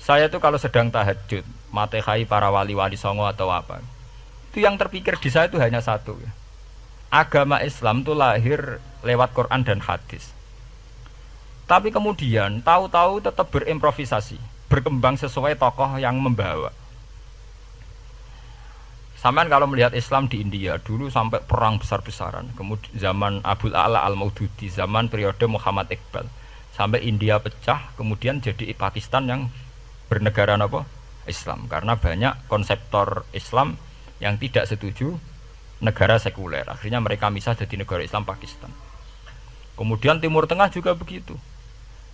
Saya tuh kalau sedang tahajud, Fatihai para wali-wali songo atau apa, itu yang terpikir di saya itu hanya satu. Agama Islam itu lahir lewat Quran dan hadis. Tapi kemudian tahu-tahu tetap berimprovisasi, berkembang sesuai tokoh yang membawa. Sampai kalau melihat Islam di India dulu sampai perang besar-besaran, kemudian zaman Abul A'la Al-Maududi, zaman periode Muhammad Iqbal, sampai India pecah, kemudian jadi Pakistan yang bernegara apa? Islam, karena banyak konseptor Islam yang tidak setuju negara sekuler. Akhirnya mereka misah jadi negara Islam Pakistan. Kemudian Timur Tengah juga begitu.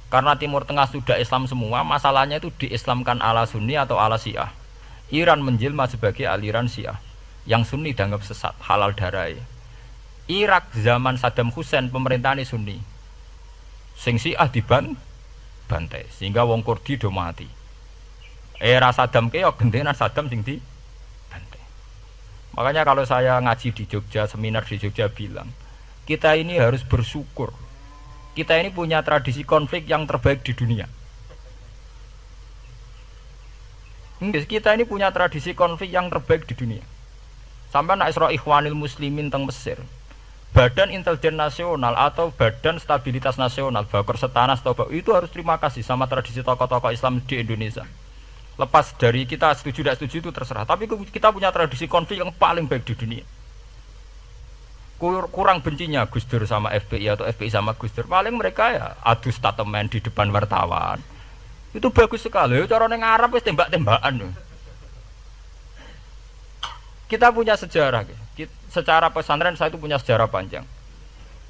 Karena Timur Tengah sudah Islam semua, masalahnya itu diislamkan ala Sunni atau ala Syiah. Iran menjelma sebagai aliran Syiah. Yang Sunni dianggap sesat, halal darai. Irak zaman Saddam Hussein pemerintahan Sunni. Sing Syiah dibantai sehingga wong Kurdi do mati. Era Saddam keok gentenan Saddam sing dibantai. Makanya kalau saya ngaji di Jogja, seminar di Jogja bilang, kita ini harus bersyukur. Kita ini punya tradisi konflik yang terbaik di dunia. Kita ini punya tradisi konflik yang terbaik di dunia. Sampai nak Isra Ikhwanil Muslimin teng Mesir, Badan Intelijen Nasional atau Badan Stabilitas Nasional, Bakor Setanas atau itu harus terima kasih sama tradisi tokoh-tokoh Islam di Indonesia. Lepas dari kita setuju tidak setuju itu terserah. Tapi kita punya tradisi konflik yang paling baik di dunia. Kurang bencinya Gus Dur sama FPI atau FPI sama Gus Dur. Paling mereka ya adu statement di depan wartawan. Itu bagus sekali. Cara neng Arab wis tembak-tembakan. Kita punya sejarah. Secara pesantren saya itu punya sejarah panjang.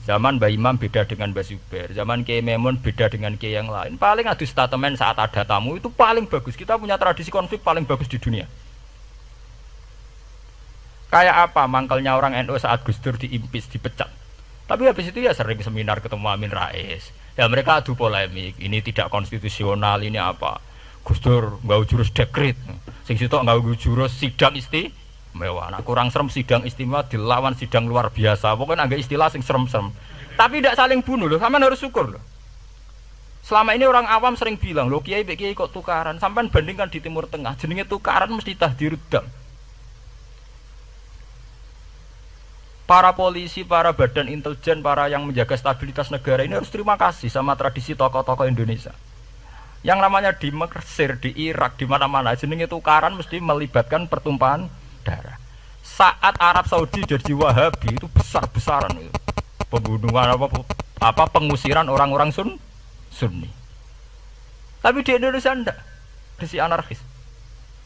Zaman Mbah Imam beda dengan Mbah Zubair, zaman Kiai Memun beda dengan Kiai yang lain. Paling adu statement saat ada tamu itu paling bagus. Kita punya tradisi konflik paling bagus di dunia. Kayak apa mangkelnya orang NU saat Gus Dur diimpis, dipecat. Tapi habis itu ya sering seminar ketemu Amin Rais. Ya mereka adu polemik, ini tidak konstitusional, ini apa. Gus Dur nggak jurus dekret. Sing sitok nggak jurus sidang istimewa. Nah, kurang serem sidang istimewa dilawan sidang luar biasa. Pokoknya agak istilah sing serem-serem. Tapi tidak saling bunuh loh, sampean harus syukur loh. Selama ini orang awam sering bilang, loh kiai kok tukaran. Sampean bandingkan di Timur Tengah, jenenge tukaran mesti tahdirudam. Para polisi, para badan intelijen, para yang menjaga stabilitas negara ini harus terima kasih sama tradisi tokoh-tokoh Indonesia. Yang namanya di Mesir, di Irak, di mana-mana jenenge tukaran mesti melibatkan pertumpahan darah. Saat Arab Saudi jadi Wahabi itu besar-besaran itu. Pembunuhan apa pengusiran orang-orang Sunni. Tapi di Indonesia enggak. Tradisi anarkis.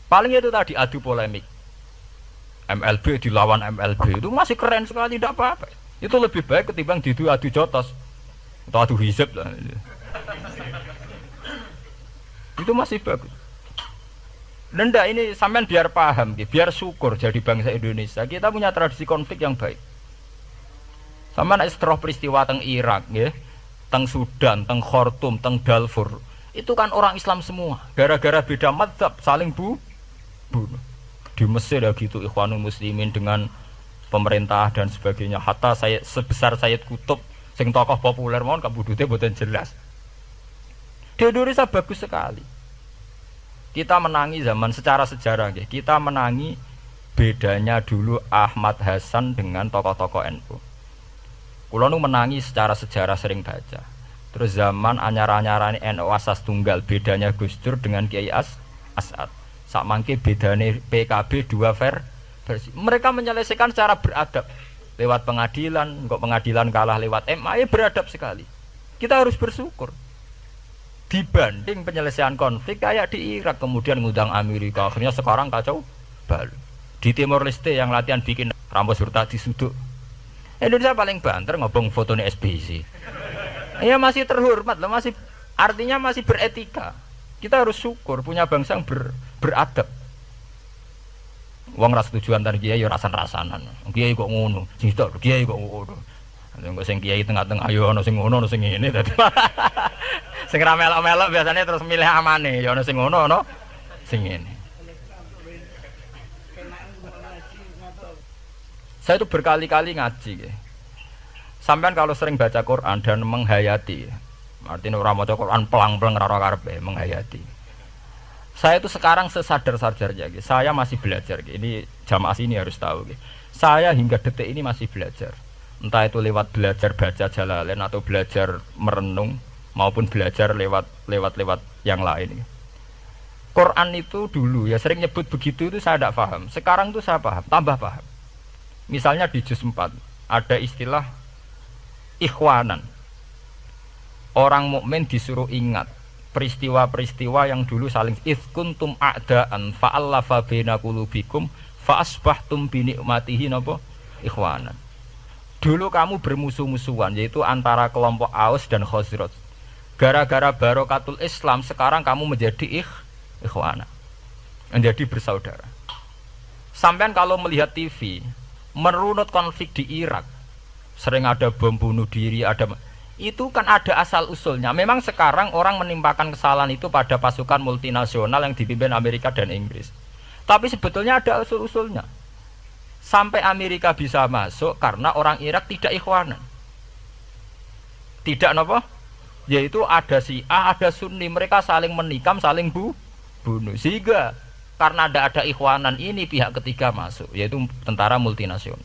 Paling itu tadi adu polemik. MLB dilawan MLB itu masih keren sekali, tidak apa-apa. Itu lebih baik ketimbang adu jotos atau adu hizib lah. Itu masih bagus. Nenda ini sampean biar paham, biar syukur jadi bangsa Indonesia. Kita punya tradisi konflik yang baik. Sampean setelah peristiwa teng Irak, ya, teng Sudan, teng Khartoum, teng Darfur, itu kan orang Islam semua. Gara-gara beda mazhab saling bunuh. Di Mesir ya gitu, Ikhwanul Muslimin dengan pemerintah dan sebagainya. Hatta saya sebesar Sayyid Qutb, sing tokoh populer mohon kabudute mboten jelas. Di Indonesia bagus sekali. Kita menangi zaman secara sejarah, ya. Kita menangi bedanya dulu Ahmad Hasan dengan tokoh-tokoh NU. Kulo nu menangi secara sejarah sering baca. Terus zaman anyar-anyarane NU asas tunggal, bedanya Gus Dur dengan Kiai As'ad. Sak mangke bedane PKB dua versi. Mereka menyelesaikan secara beradab lewat pengadilan, kok pengadilan kalah lewat MA, beradab sekali. Kita harus bersyukur. Dibanding penyelesaian konflik kayak di Irak kemudian ngundang Amerika, akhirnya sekarang kacau balau. Di Timor Leste yang latihan bikin rambut surta disuduk. Indonesia paling banter ngobong fotonya SBC. Ya masih terhormat loh, masih artinya masih beretika. Kita harus syukur punya bangsa yang beradab. Wong ras tujuan tar kiai ya rasan-rasanan. Kiai kok ngono, sing tok kiai kok ngono. Engko sing kiai tengah-tengah ya ana sing ngono ana sing ngene dadi. Sing ra melok-melok biasanya terus milih amane, ya ana sing ngono ana sing ngene. Saya itu berkali-kali ngaji. Sampean kalau sering baca Quran dan menghayati, artinya orang maca Quran pelang-pelang ora karepe menghayati. Saya itu sekarang sesadar-sadarnya, saya masih belajar. Ini jamaah sini harus tahu. Saya hingga detik ini masih belajar. Entah itu lewat belajar baca Jalalain atau belajar merenung maupun belajar lewat yang lain. Quran itu dulu ya sering nyebut begitu itu saya tidak paham. Sekarang itu saya paham, tambah paham. Misalnya di juz 4 ada istilah ikhwanan. Orang mukmin disuruh ingat peristiwa-peristiwa yang dulu saling kuntum a'daan fa'allafa baina qulubikum fa asbahtum bi ni'matihi napa ikhwanan. Dulu kamu bermusuh-musuhan yaitu antara kelompok Aus dan Khazraj. Gara-gara barokatul Islam sekarang kamu menjadi ikhwana. Menjadi bersaudara. Sampean kalau melihat TV merunut konflik di Irak, sering ada bom bunuh diri, itu kan ada asal usulnya. Memang sekarang orang menimpakan kesalahan itu pada pasukan multinasional yang dipimpin Amerika dan Inggris. Tapi sebetulnya ada usul-usulnya. Sampai Amerika bisa masuk karena orang Irak tidak ikhwanan. Tidak apa? Yaitu ada Syiah, ada Sunni, mereka saling menikam, saling bunuh. Sehingga karena ada ikhwanan ini pihak ketiga masuk, yaitu tentara multinasional.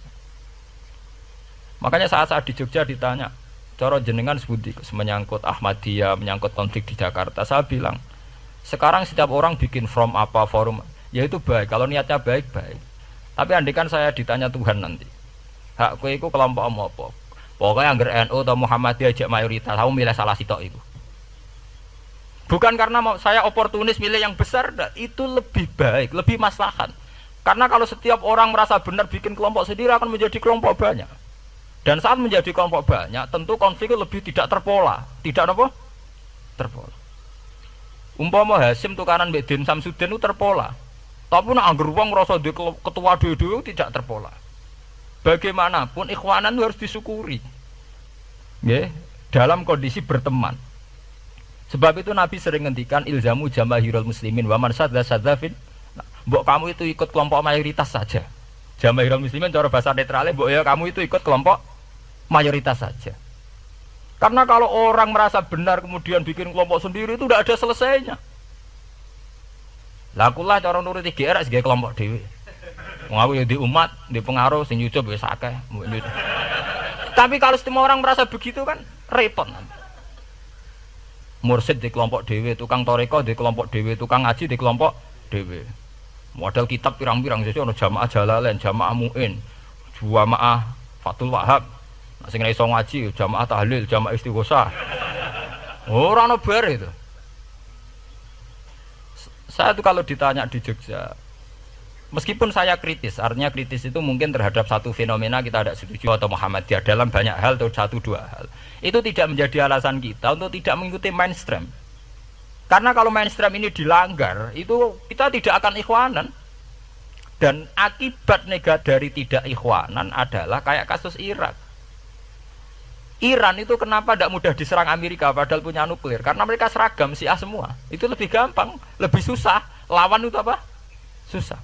Makanya saat di Jogja ditanya, cara jenengan sebuti menyangkut Ahmadiyah, menyangkut konflik di Jakarta, saya bilang sekarang setiap orang bikin from apa forum, yaitu baik kalau niatnya baik. Tapi andikan saya ditanya Tuhan nanti, hak kowe iku kelompok apa? Pokoknya angger NU atau Muhammadiyah ajak mayoritas, kamu milih salah sitok itu. Bukan karena saya oportunis milih yang besar, itu lebih baik, lebih maslahat. Karena kalau setiap orang merasa benar bikin kelompok sendiri akan menjadi kelompok banyak. Dan saat menjadi kelompok banyak, tentu konflik lebih tidak terpola. Tidak apa? Terpola. Umpama Hasim tukaran mbek Den Samsudin itu terpola. Tapi nek angger wong ngrasa ketua dhewe tidak terpola. Bagaimanapun ikhwanan harus disyukuri. Nggih, dalam kondisi berteman. Sebab itu Nabi sering ngendikan ilzamu jamaahirul muslimin wa man sadzafin. Mbok kamu itu ikut kelompok mayoritas saja. Jamaahirul muslimin cara bahasa netralnya mbok ya kamu itu ikut kelompok mayoritas saja. Karena kalau orang merasa benar kemudian bikin kelompok sendiri itu tidak ada selesainya. Lakulah cara nuruti GR sebagai kelompok dewe. Wong aku ya di umat, di pengaruh sing nyucup wis akeh. Tapi kalau semua orang merasa begitu kan repot nanti. Mursid di kelompok dewe, tukang toreko di kelompok dewe, tukang ngaji di kelompok dewe. Model kitab pirang-pirang sesuk ana jamaah Jalalain, jamaah Muin, jamaah Fathul Wahab. Nek sing iso ngaji jamaah tahlil, jamaah istighosah. Ora ono bar itu. Saya tuh kalau ditanya di Jogja, meskipun saya kritis, artinya kritis itu mungkin terhadap satu fenomena kita tidak setuju atau Muhammadiyah dalam banyak hal atau satu dua hal. Itu tidak menjadi alasan kita untuk tidak mengikuti mainstream. Karena kalau mainstream ini dilanggar, itu kita tidak akan ikhwanan. Dan akibat negatif dari tidak ikhwanan adalah kayak kasus Irak. Iran itu kenapa tidak mudah diserang Amerika padahal punya nuklir? Karena mereka seragam Syiah semua. Itu lebih gampang, lebih susah. Lawan itu apa? Susah.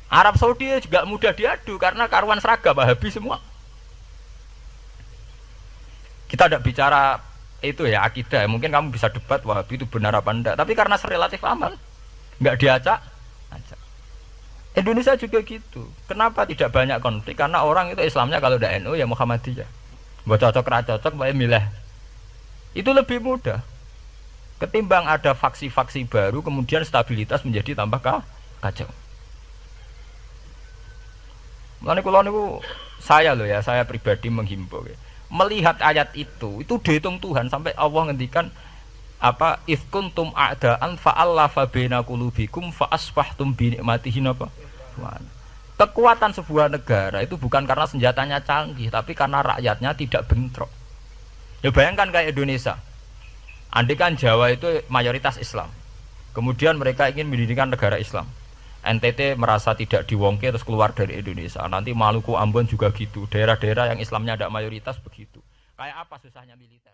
Arab Saudi juga mudah diadu karena karuan seragam Wahabi semua. Kita tidak bicara itu ya akidah. Mungkin kamu bisa debat Wahabi itu benar apa enggak. Tapi karena relatif aman, nggak diacak. Indonesia juga gitu. Kenapa tidak banyak konflik? Karena orang itu Islamnya kalau udah NU ya Muhammadiyah. Buat cocok ra cocok bae milih. Itu lebih mudah. Ketimbang ada faksi-faksi baru kemudian stabilitas menjadi tambah kacau. Mulane kula niku saya pribadi menghimbau ya. Melihat ayat itu dihitung Tuhan sampai Allah ngendikan apa ifkuntum a'daan fa'allafa baina qulubikum fa asbahtum bi ni'matihi napa. Kekuatan sebuah negara itu bukan karena senjatanya canggih, tapi karena rakyatnya tidak bentrok. Ya bayangkan kayak Indonesia. Andai kan Jawa itu mayoritas Islam. Kemudian mereka ingin mendirikan negara Islam. NTT merasa tidak diwongke terus keluar dari Indonesia. Nanti Maluku, Ambon juga gitu. Daerah-daerah yang Islamnya ada mayoritas begitu. Kayak apa susahnya militer?